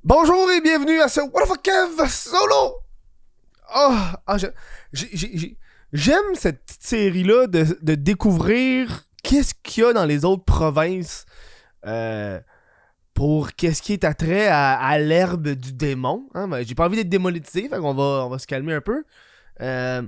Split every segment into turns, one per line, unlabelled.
Bonjour et bienvenue à ce What the fuck Kev solo! J'aime cette petite série-là de découvrir qu'est-ce qu'il y a dans les autres provinces pour qu'est-ce qui est attrait à l'herbe du démon. Hein? Ben, j'ai pas envie d'être démonétisé, fait qu'on va se calmer un peu. Euh,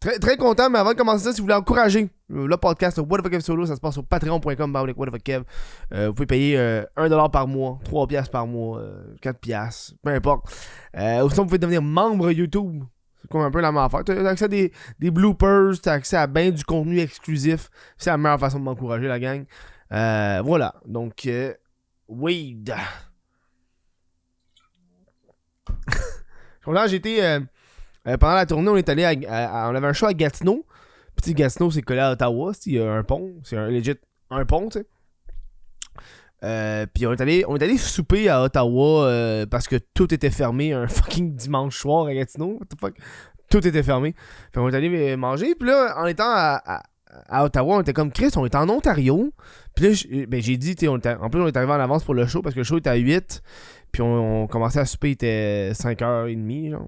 Très, très content, mais avant de commencer ça, si vous voulez encourager le podcast What the fuck Kev solo, ça se passe sur patreon.com. What the fuck Kev. Vous pouvez payer 1$ par mois, 3$ par mois, 4$, peu importe. Ou sinon, vous pouvez devenir membre YouTube. C'est comme un peu la même affaire. Tu as accès à des bloopers, tu as accès à bien du contenu exclusif. C'est la meilleure façon de m'encourager, la gang. Voilà. Donc, weed. Là, j'étais. Pendant la tournée, on est allé on avait un show à Gatineau. Puis Gatineau, c'est collé à Ottawa. Il y a un pont. C'est legit un pont, tu sais. Puis on est allé souper à Ottawa parce que tout était fermé un fucking dimanche soir à Gatineau. What the fuck? Tout était fermé. Puis on est allé manger. Puis là, en étant à Ottawa, on était comme Chris, on était en Ontario. Puis là, j'ai dit, en plus, on est arrivé en avance pour le show parce que le show était à 8. Puis on commençait à souper, il était 5h30, genre.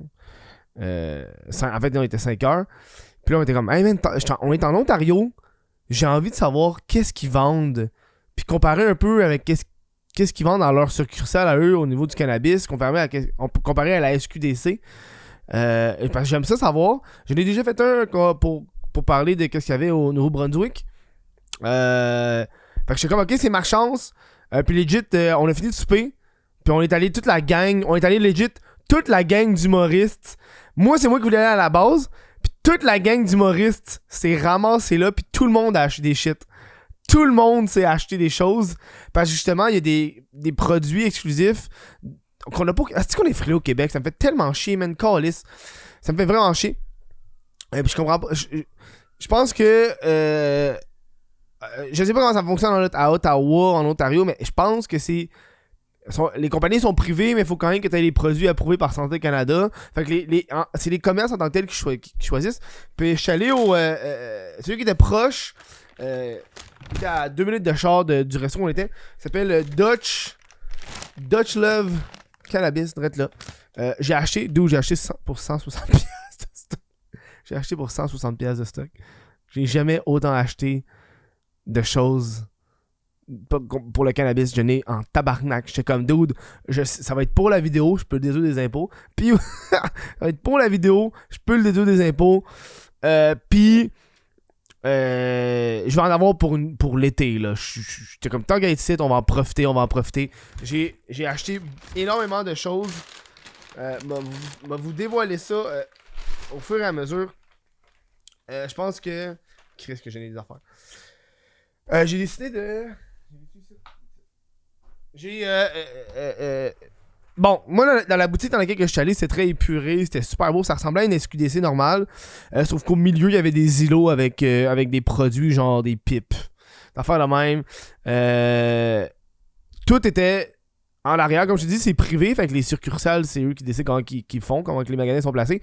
En fait, on était 5h. Puis là, on était comme, hey man, on est en Ontario. J'ai envie de savoir qu'est-ce qu'ils vendent. Puis comparer un peu avec qu'est-ce qu'ils vendent dans leur succursale à eux au niveau du cannabis, comparé à la SQDC. Parce que j'aime ça savoir. J'en ai déjà fait un pour parler de qu'est-ce qu'il y avait au Nouveau-Brunswick. Fait que j'étais comme, ok, c'est ma chance. Puis legit, on a fini de souper. Puis on est allé toute la gang. On est allé legit toute la gang d'humoristes. Moi, c'est moi qui voulais aller à la base. Puis toute la gang d'humoristes s'est ramassée là. Puis tout le monde a acheté des shit. Tout le monde s'est acheté des choses. Parce que justement, il y a des produits exclusifs qu'on a pas. Est-ce qu'on est frileux au Québec? Ça me fait tellement chier, man. Calice. Ça me fait vraiment chier. Puis je comprends pas. Je pense que. Je sais pas comment ça fonctionne à Ottawa, en Ontario, mais je pense que c'est. Les compagnies sont privées, mais il faut quand même que tu aies les produits approuvés par Santé Canada. Fait que c'est les commerces en tant que tels qui choisissent. Puis je suis allé au. Celui qui était proche, qui était à 2 minutes de char du restaurant où on était, s'appelle Dutch Love Cannabis, direct là. J'ai acheté pour 160$. J'ai acheté pour 160$ de stock. J'ai jamais autant acheté de choses pour le cannabis. Je n'ai en tabarnak. J'étais comme, dude, ça va être pour la vidéo, je peux le déduire des impôts. Puis, ça va être pour la vidéo, je peux le déduire des impôts. Puis, je vais en avoir pour l'été, là. J'étais comme, tant qu'à être ici, on va en profiter. J'ai acheté énormément de choses. Vous dévoiler ça au fur et à mesure. Je pense que... Qu'est-ce que j'ai des affaires? J'ai décidé de... Bon, moi, dans la boutique dans laquelle je suis allé, c'était très épuré, c'était super beau, ça ressemblait à une SQDC normale, sauf qu'au milieu, il y avait des îlots avec des produits genre des pipes. D'affaires de même. Tout était en arrière, comme je te dis, c'est privé, fait que les succursales, c'est eux qui décident comment les magasins sont placés.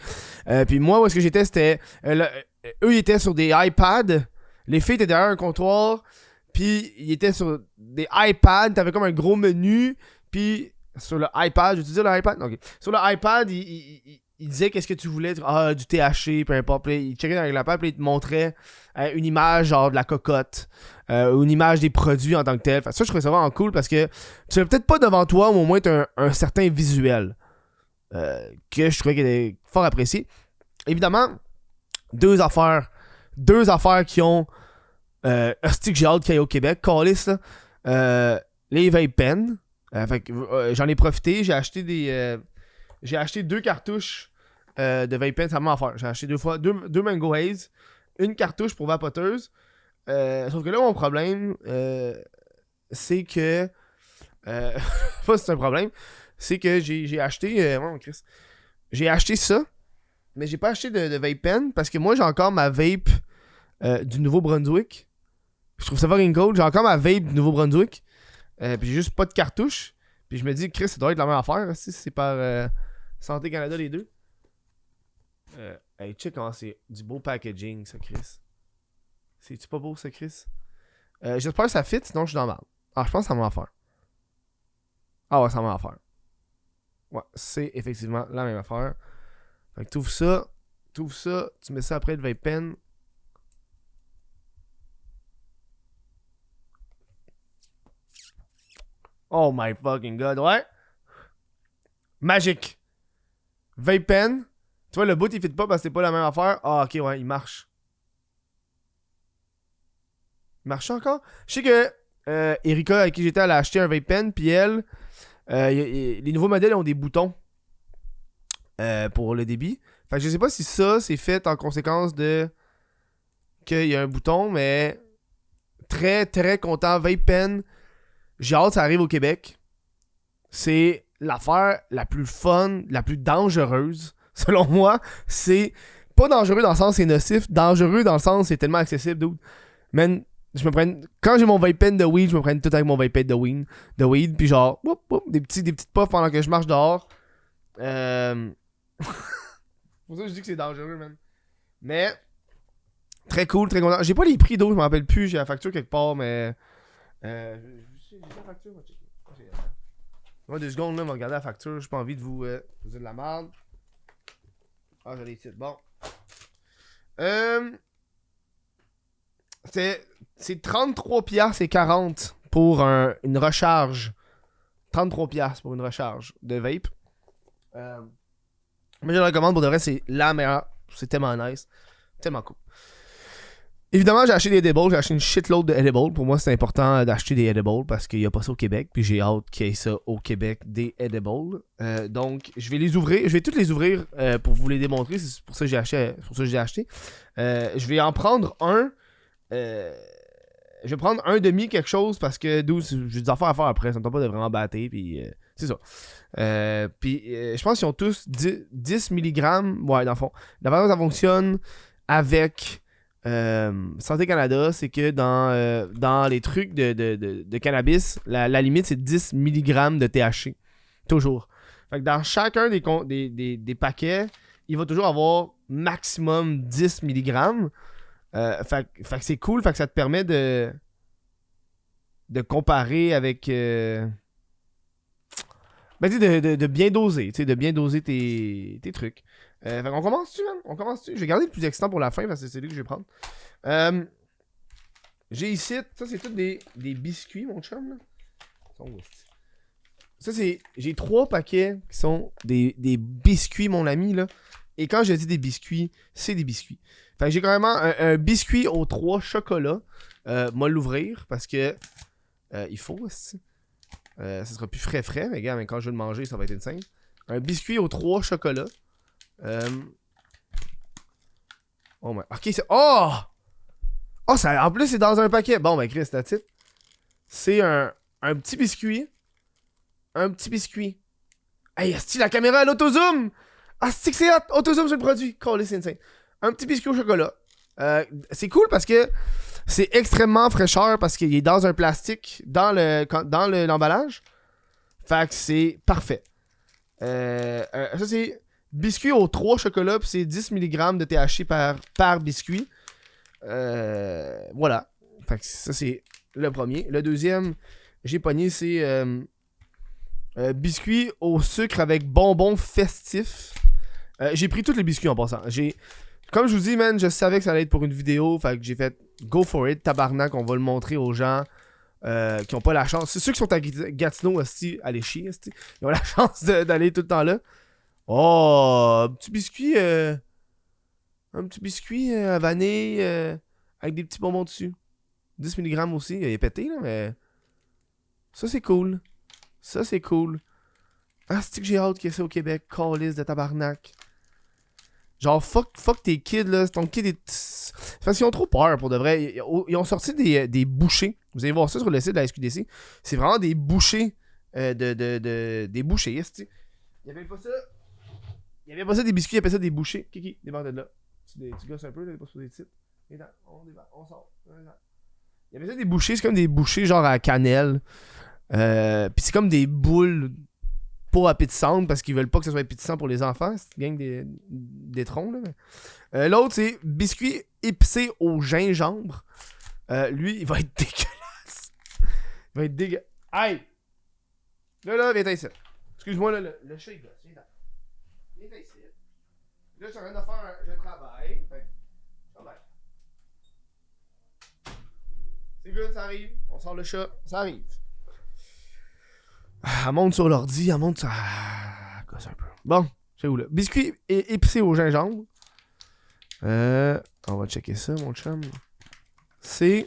Puis moi, où est-ce que j'étais, c'était... eux, ils étaient sur des iPads, les filles étaient derrière un comptoir... Puis, il était sur des iPads. T'avais comme un gros menu. Puis, sur le iPad, je vais te dire le iPad? Ok. Sur le iPad, il disait qu'est-ce que tu voulais. Du THC, peu importe. Puis, il checkait dans l'iPad. Puis, il te montrait une image, genre de la cocotte. Ou une image des produits en tant que tel. Fait, ça, je trouvais ça vraiment cool parce que tu l'as peut-être pas devant toi, mais au moins, tu as un certain visuel. Que je trouvais qu'il était fort apprécié. Évidemment, deux affaires qui ont. Hostie que j'ai hâte qu'il y ait au Québec, Callis, là. Les vape pens. J'en ai profité, j'ai acheté j'ai acheté 2 cartouches de vape pens, ça m'a offert. J'ai acheté 2 Mango Haze, une cartouche pour vapoteuse. Sauf que là, mon problème, c'est que. Pas si c'est un problème, c'est que j'ai acheté. J'ai acheté ça, mais j'ai pas acheté de vape pen parce que moi, j'ai encore ma vape du Nouveau-Brunswick. Je trouve ça fucking cool. J'ai encore ma vape du Nouveau-Brunswick. Puis j'ai juste pas de cartouche. Puis je me dis, Chris, ça doit être la même affaire. Si c'est par Santé Canada les deux. Hey, check comment c'est du beau packaging, ça, Chris. C'est-tu pas beau, ça, Chris? J'espère que ça fit, sinon je suis dans mal. Ah, je pense que ça m'a affaire. Ah ouais, ça m'a affaire. Ouais, c'est effectivement la même affaire. Fait que t'ouvres ça, tu mets ça après le vape pen. Oh my fucking god, ouais. Magique. Vape pen. Tu vois, le bout il fit pas parce que c'est pas la même affaire. Ah, ok, ouais, il marche. Il marche encore? Je sais que Erika, avec qui j'étais, elle a acheté un vape pen, puis elle, les nouveaux modèles ont des boutons pour le débit. Fait que je sais pas si ça, c'est fait en conséquence de qu'il y a un bouton, mais très, très content. Vape pen, j'ai hâte que ça arrive au Québec. C'est l'affaire la plus fun, la plus dangereuse. Selon moi, c'est pas dangereux dans le sens c'est nocif, dangereux dans le sens c'est tellement accessible, dude. Man, je me prenne quand j'ai mon vape pen de weed, je me prenne tout avec mon vape pen de weed, puis genre whoop, whoop, des petites puffs pendant que je marche dehors. Pour ça que je dis que c'est dangereux, man. Mais très cool, très content. J'ai pas les prix d'eau, je m'en rappelle plus, j'ai la facture quelque part, mais j'ai la facture, on va checker. Moi, 2 secondes, là, on va regarder la facture. J'ai pas envie de vous dire de la merde. Ah, j'allais ici. Bon. C'est 33$ pour une recharge. 33$ pour une recharge de vape. Mais je le recommande pour de vrai, c'est la meilleure. C'est tellement nice. Tellement cool. Évidemment, j'ai acheté des edibles. J'ai acheté une shitload de edibles. Pour moi, c'est important d'acheter des edibles parce qu'il n'y a pas ça au Québec. Puis j'ai hâte qu'il y ait ça au Québec, des edibles. Donc, je vais les ouvrir. Je vais toutes les ouvrir pour vous les démontrer. C'est pour ça que j'ai acheté. Je vais en prendre un. Je vais prendre un demi quelque chose parce que j'ai des affaires à faire après. Ça me tente pas de vraiment battre. Puis c'est ça. Puis je pense qu'ils ont tous 10 mg. Ouais, dans le fond. La façon dont ça fonctionne avec Santé Canada, c'est que dans les trucs de cannabis, la limite c'est 10 mg de THC. Toujours. Fait que dans chacun des paquets, il va toujours avoir maximum 10 mg. Fait que c'est cool, fait que ça te permet de comparer avec de bien doser, de bien doser tes trucs. Fait qu'on commence-tu, man? On commence-tu? Je vais garder le plus excitant pour la fin parce que c'est lui que je vais prendre. J'ai ici, ça c'est tous des biscuits, mon chum, là. Ça c'est, j'ai 3 paquets qui sont des biscuits, mon ami, là. Et quand je dis des biscuits, c'est des biscuits. Fait que j'ai carrément un biscuit aux 3 chocolats. Moi l'ouvrir parce que il faut aussi. Ça sera plus frais, mais gars, mais quand je vais le manger, ça va être insane. Un biscuit aux 3 chocolats. Oh my. Ok, c'est. Oh! Oh, ça, en plus, c'est dans un paquet. Bon, ben, Chris, that's it. C'est un petit biscuit. Un petit biscuit. Hey, est-ce que la caméra à l'autozoom? Ah, c'est que c'est hot! Autozoom sur le produit. Calé, c'est insane. Un petit biscuit au chocolat. C'est cool parce que c'est extrêmement fraîcheur parce qu'il est dans un plastique dans l'emballage. Fait que c'est parfait. Ça, c'est biscuit aux 3 chocolats, puis c'est 10 mg de THC par biscuit. Voilà. Fait que ça, c'est le premier. Le deuxième, j'ai pogné, c'est biscuit au sucre avec bonbons festifs. J'ai pris tous les biscuits en passant. Comme je vous dis, man, je savais que ça allait être pour une vidéo. Fait que j'ai fait go for it, tabarnak. On va le montrer aux gens qui n'ont pas la chance. C'est ceux qui sont à Gatineau, aussi, allez chier, aussi. Ils ont la chance d'aller tout le temps là. Oh, un petit biscuit. Un petit biscuit à vanille avec des petits bonbons dessus. 10 mg aussi. Il est pété, là, mais. Ça, c'est cool. Ça, c'est cool. Ah, c'est que j'ai hâte qu'il y ait ça au Québec. Calice de tabarnak. Genre, fuck tes kids, là. Ton kid est. Parce qu'ils ont trop peur, pour de vrai. Ils ont sorti des bouchées. Vous allez voir ça sur le site de la SQDC. C'est vraiment des bouchées. Des bouchées, yes, tu sais. Il y avait pas ça. Il y avait pas ça des biscuits, il y avait ça des bouchées. Kiki, débarque de là. Tu gosses un peu, là, pas sur des titres. On sort. Il y avait ça des bouchées, c'est comme des bouchées genre à cannelle. Pis c'est comme des boules pas appétissantes parce qu'ils veulent pas que ça soit appétissant pour les enfants. C'est une gang des troncs, là. L'autre, c'est biscuit épicé au gingembre. Lui, il va être dégueulasse. Il va être dégueulasse. Aïe! Là, viens ici. Excuse-moi, là, le chat, il gosse. Viens ici. Là, je suis en train de faire je travaille. Fait que, travaille. C'est good, ça arrive. On sort le chat, ça arrive. Elle monte sur l'ordi, elle monte sur... Ah, gosse un peu. Bon, c'est où là? Biscuit épicé au gingembre. On va checker ça, mon chum. C'est...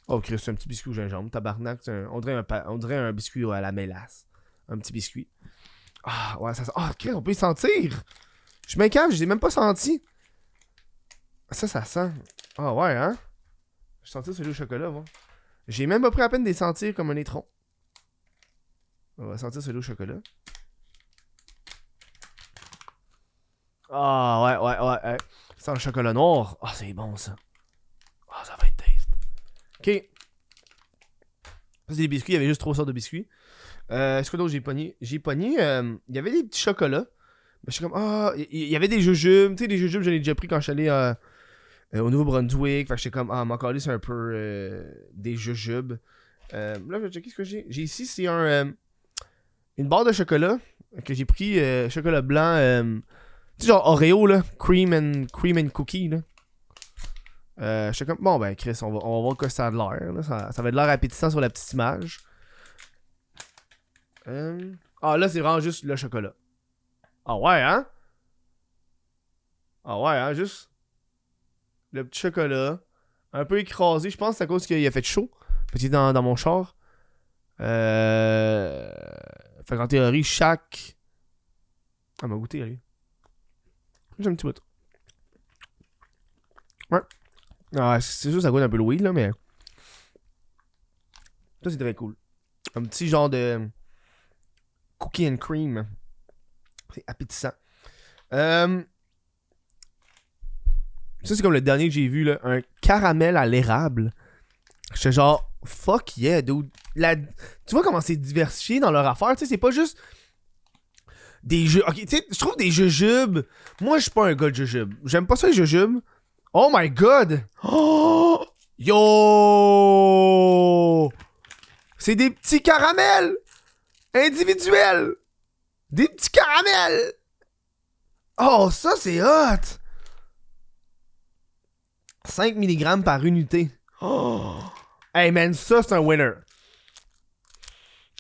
Oh, Chris, c'est un petit biscuit au gingembre. Tabarnak, on dirait un biscuit à la mélasse. Un petit biscuit. Ah, ouais, ça sent... Ah, Chris, on peut y sentir! Je m'inquiète, je l'ai même pas senti. Ça sent. Ah, ouais, hein? Je sentais celui au chocolat, moi. J'ai même pas pris à peine de les sentir comme un étron. On va sentir celui au chocolat. Ah, ouais. Ça sent le chocolat noir. Ah, c'est bon, ça. Ah, ça va être taste. Ok. Ça, c'est des biscuits. Il y avait juste 3 sortes de biscuits. Est-ce que d'autres j'ai pogné? J'ai pogné... il y avait des petits chocolats. Mais je suis comme... Ah, il y avait des jujubes. Tu sais, des jujubes, j'en ai déjà pris quand je suis allé au Nouveau-Brunswick. Fait que j'étais comme... Ah, m'en c'est un peu des jujubes. Là, je vais checker ce que j'ai. J'ai ici, c'est une barre de chocolat que j'ai pris, chocolat blanc, tu sais, genre Oreo, là, cream and cookie, là. J'étais comme, bon, ben, Chris, on va voir que ça a de l'air, là. Ça va de l'air appétissant sur la petite image. Ah, là, c'est vraiment juste le chocolat. Ah ouais, hein? Ah ouais, hein, juste le petit chocolat, un peu écrasé, je pense que c'est à cause qu'il a fait chaud, petit dans mon char. Fait qu'en théorie, chaque... Ah, m'a goûté, allez. J'ai un petit bout. Ouais. Ah, c'est sûr, ça goûte un peu le weed, là, mais... Ça, c'est très cool. Un petit genre de... Cookie and cream. C'est appétissant. Ça, c'est comme le dernier que j'ai vu, là. Un caramel à l'érable. J'étais genre... Fuck yeah, dude. Tu vois comment c'est diversifié dans leur affaire, tu sais, c'est pas juste des jeux. Ok, tu sais, je trouve des jujubes. Moi, je suis pas un gars de jujubes. J'aime pas ça, les jujubes. Oh my god! Oh! Yo! C'est des petits caramels individuels. Des petits caramels. Oh, ça, c'est hot! 5 mg par unité. Oh! Hey man, ça c'est un winner.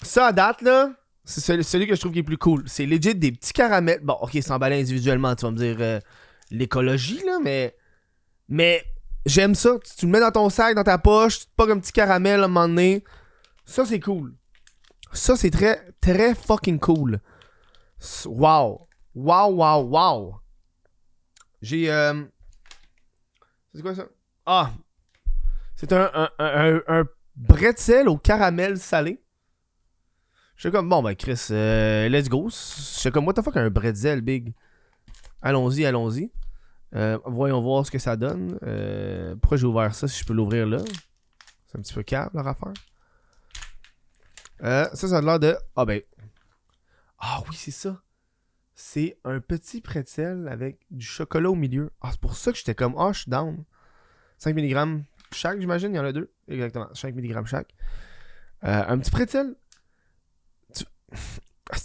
Ça à date là, c'est celui que je trouve qui est plus cool. C'est legit des petits caramels. Bon, ok, c'est emballé individuellement, tu vas me dire l'écologie là, mais j'aime ça. Tu le mets dans ton sac, dans ta poche, tu te pognes un petit caramel à un moment donné. Ça c'est cool. Ça c'est très, très fucking cool. Wow. Wow. J'ai c'est quoi ça? Ah! C'est un bretzel au caramel salé. Je suis comme, bon, ben, Chris, let's go. Je suis comme, what the fuck, un bretzel, big. Allons-y. Voyons voir ce que ça donne. Pourquoi j'ai ouvert ça si je peux l'ouvrir là? C'est un petit peu câble, leur affaire. Ça a l'air de... Ah, ben. Ah, oui, c'est ça. C'est un petit pretzel avec du chocolat au milieu. Ah, c'est pour ça que j'étais comme, je suis down. 5 mg chaque, j'imagine. Il y en a 2. Exactement. 5 mg chaque. Un petit pretzel.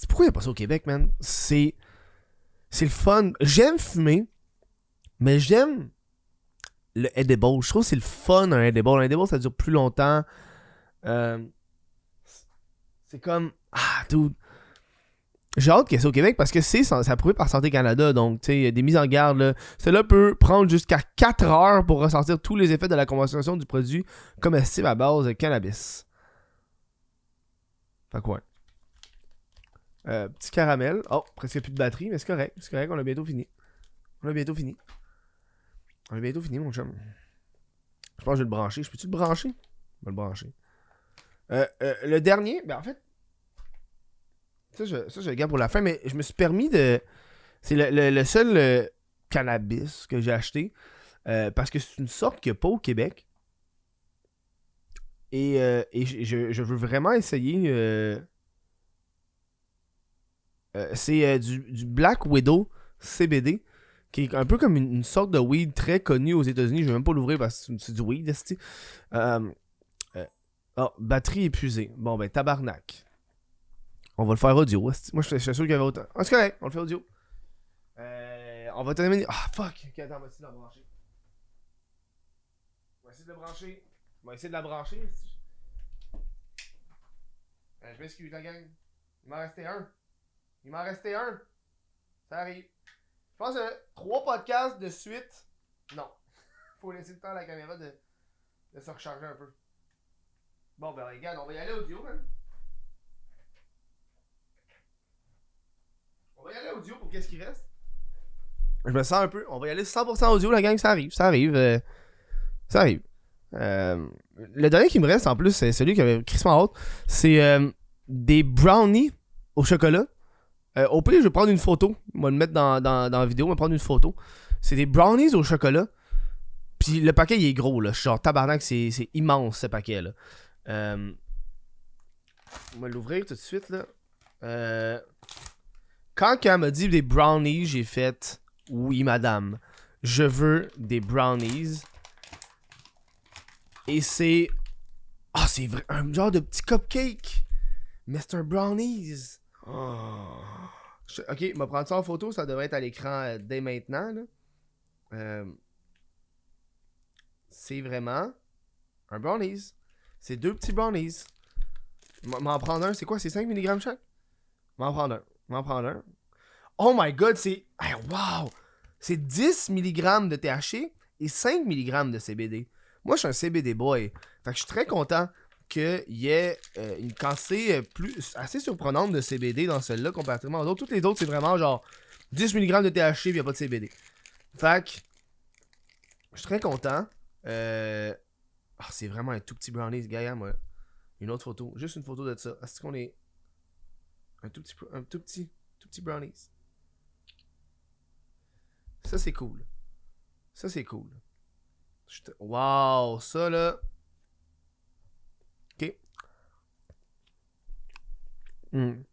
Pourquoi il n'y a pas ça au Québec, man? C'est le fun. J'aime fumer, mais j'aime le edible. Je trouve que c'est le fun, un edible. Un edible, ça dure plus longtemps. C'est comme... Ah, dude. J'ai hâte qu'il y ait ça au Québec parce que c'est approuvé par Santé Canada. Donc, tu sais, des mises en garde. Là. Cela peut prendre jusqu'à 4 heures pour ressentir tous les effets de la consommation du produit comestible à base de cannabis. Fait quoi? Petit caramel. Oh, presque plus de batterie, mais c'est correct. C'est correct, on a bientôt fini. On a bientôt fini, mon chum. Je pense que je vais le brancher. Je peux-tu le brancher? Je vais le brancher. Le dernier, ben en fait, ça, je le garde pour la fin, mais je me suis permis de... C'est le seul cannabis que j'ai acheté, parce que c'est une sorte qu'il n'y a pas au Québec. Et je veux vraiment essayer... c'est du Black Widow CBD, qui est un peu comme une sorte de weed très connue aux États-Unis. Je vais même pas l'ouvrir parce que c'est du weed. Batterie épuisée. Bon, ben, tabarnak. On va le faire audio. Moi, je suis sûr qu'il y avait autant. Ah, c'est correct, on le fait audio. On va terminer. Ah, fuck. Ok, attends, on va essayer de la brancher. On va essayer de la brancher. On va essayer de la brancher. Je m'excuse, la gang. Il m'en restait un. Ça arrive. Je pense que 3 podcasts de suite. Non. Faut laisser le temps à la caméra de se recharger un peu. Bon, ben regarde, on va y aller audio, man. On va y aller audio pour qu'est-ce qui reste. Je me sens un peu. On va y aller 100% audio, la gang, ça arrive. Ça arrive. Le dernier qui me reste, en plus, c'est celui qui avait crissement haute. C'est des brownies au chocolat. Au pire, je vais prendre une photo. On va le mettre dans la vidéo. On va prendre une photo. C'est des brownies au chocolat. Puis le paquet, il est gros, là. Genre, tabarnak, c'est immense, ce paquet-là. On va l'ouvrir tout de suite, là. Quand elle m'a dit des brownies, j'ai fait oui, madame. Je veux des brownies. Et c'est. Ah, c'est vrai. Un genre de petit cupcake. Mais c'est un brownies. Oh. Ok, je vais prendre ça en photo. Ça devrait être à l'écran dès maintenant. Là. C'est vraiment un brownies. C'est 2 petits brownies. M'en prendre un. C'est quoi? C'est 5 mg chaque? M'en prendre un. Oh my god, c'est... Hey, wow! C'est 10 mg de THC et 5 mg de CBD. Moi, je suis un CBD boy. Fait que je suis très content qu'il y ait une quantité assez surprenante de CBD dans celle-là comparativement aux autres. Toutes les autres, c'est vraiment genre 10 mg de THC et il n'y a pas de CBD. Fait que je suis très content. C'est vraiment un tout petit brownies, gars, moi. Une autre photo. Juste une photo de ça. Est-ce qu'on est... Un tout petit brownies. Ça, c'est cool. Wow, ça, là. OK. On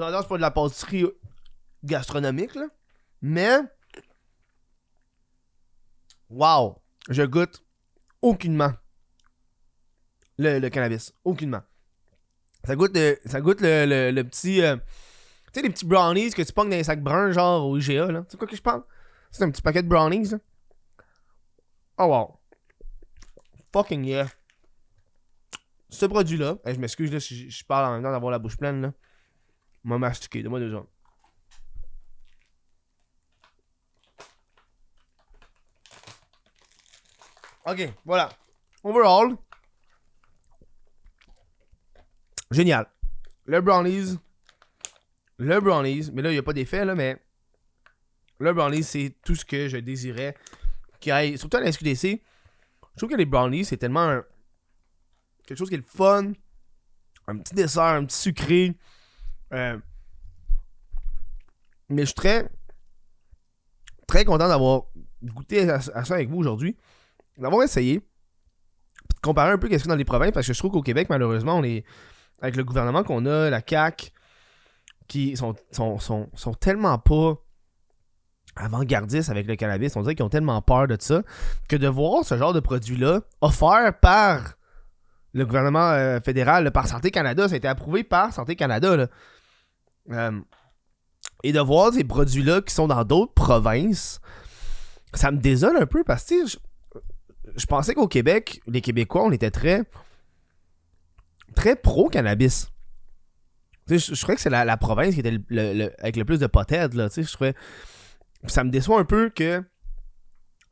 entend, c'est pas de la pâtisserie gastronomique, là. Mais... Wow. Je goûte aucunement le cannabis. Aucunement. Ça goûte le petit... tu sais, les petits brownies que tu pognes dans les sacs bruns, genre au IGA, là. Tu sais quoi que je parle? C'est un petit paquet de brownies, là. Oh wow. Fucking yeah. Ce produit-là, je m'excuse là, si je parle en même temps d'avoir la bouche pleine, là. M'a mastiqué, donne-moi 2 secondes. Ok, voilà. Overall. Génial. Le brownies, mais là, il n'y a pas d'effet, là, mais le brownies, c'est tout ce que je désirais qu'il aille, surtout à la SQDC. Je trouve que les brownies, c'est tellement quelque chose qui est le fun, un petit dessert, un petit sucré. Mais je suis très, très content d'avoir goûté à ça avec vous aujourd'hui, d'avoir essayé, puis de comparer un peu qu'est-ce qu'il y a dans les provinces, parce que je trouve qu'au Québec, malheureusement, on est, avec le gouvernement qu'on a, la CAQ, qui sont tellement pas avant-gardistes avec le cannabis, on dirait qu'ils ont tellement peur de ça, que de voir ce genre de produit-là offert par le gouvernement fédéral, par Santé Canada, ça a été approuvé par Santé Canada, là. Et de voir ces produits-là qui sont dans d'autres provinces, ça me désole un peu, parce que je pensais qu'au Québec, les Québécois, on était très pro-cannabis. Je trouvais que c'est la province qui était avec le plus de potheads, là. Je trouvais... Ça me déçoit un peu que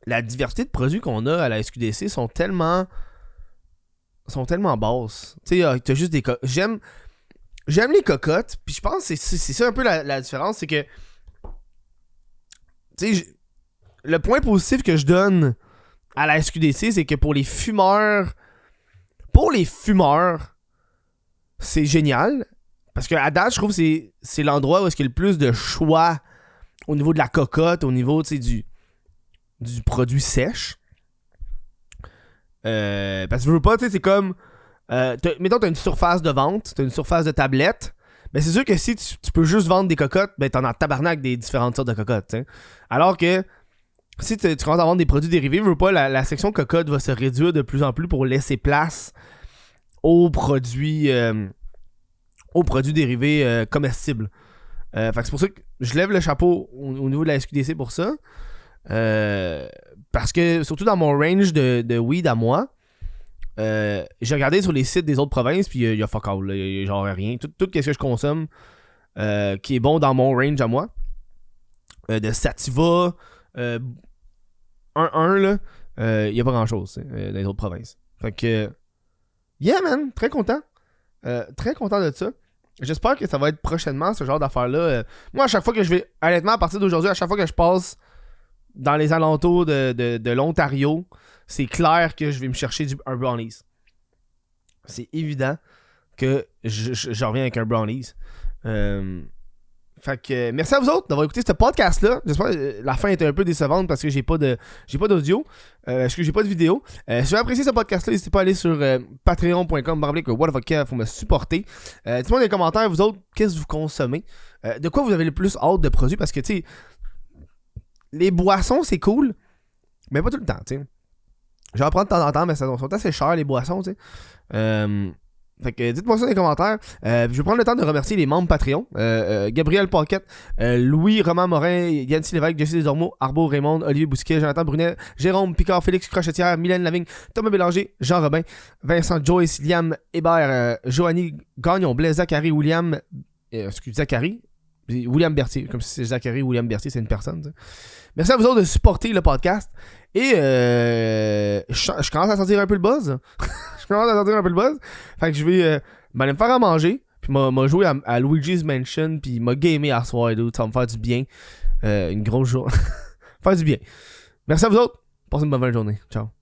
la diversité de produits qu'on a à la SQDC sont tellement basses. Tu sais, t'as juste des... J'aime les cocottes, puis je pense que c'est ça un peu la différence, c'est que... Tu sais, le point positif que je donne à la SQDC, c'est que pour les fumeurs, c'est génial. Parce qu'à date, je trouve que c'est l'endroit où est-ce qu'il y a le plus de choix au niveau de la cocotte, au niveau, tu sais, du produit sèche. Parce que tu veux pas, tu sais, c'est comme... mettons, t'as une surface de vente, t'as une surface de tablette. Ben c'est sûr que si tu peux juste vendre des cocottes, ben t'en as tabarnak des différentes sortes de cocottes, t'sais. Alors que si tu commences à vendre des produits dérivés, veux pas, la section cocotte va se réduire de plus en plus pour laisser place aux produits dérivés comestibles. Fait que c'est pour ça que je lève le chapeau au niveau de la SQDC pour ça. Parce que, surtout dans mon range de weed à moi, j'ai regardé sur les sites des autres provinces, puis il y a fuck all, il y a genre rien. Tout ce que je consomme qui est bon dans mon range à moi. De Sativa 1-1, là, il n'y a pas grand-chose dans les autres provinces. Fait que, yeah, man, très content. Très content de ça. J'espère que ça va être prochainement, ce genre d'affaires-là. Moi, à chaque fois que je vais, honnêtement, à partir d'aujourd'hui, à chaque fois que je passe dans les alentours de l'Ontario, c'est clair que je vais me chercher un brownies. C'est évident que je reviens avec un brownies. Fait que merci à vous autres d'avoir écouté ce podcast-là. J'espère que la fin était un peu décevante parce que j'ai pas d'audio. Parce que j'ai pas de vidéo. Si vous avez apprécié ce podcast-là, n'hésitez pas à aller sur patreon.com/whatthefuck, faut me supporter. Dites-moi dans les commentaires, vous autres, qu'est-ce que vous consommez? De quoi vous avez le plus hâte de produits? Parce que, tu sais, les boissons, c'est cool, mais pas tout le temps, tu sais. Je vais en prendre de temps en temps, mais ça sont assez chers, les boissons, tu sais. Fait que dites-moi ça dans les commentaires. Je vais prendre le temps de remercier les membres Patreon. Gabriel Paquette, Louis Romain Morin, Yancy Lévesque, Jesse Desormeaux, Arbo Raymond, Olivier Bousquet, Jonathan Brunet, Jérôme Picard, Félix Crochetière, Mylène Lavigne, Thomas Bélanger, Jean Robin, Vincent Joyce, Liam Hébert, Joanie Gagnon, Blaise Zachary, William Berthier, comme si c'est Zachary William Berthier, c'est une personne, t'sais. Merci à vous autres de supporter le podcast. Et je commence à sentir un peu le buzz. Fait que je vais aller me faire à manger. Puis m'a joué à Luigi's Mansion. Puis m'a gamé à soir, dude. Ça va me faire du bien. Une grosse journée. Faire du bien. Merci à vous autres. Passez une bonne journée. Ciao.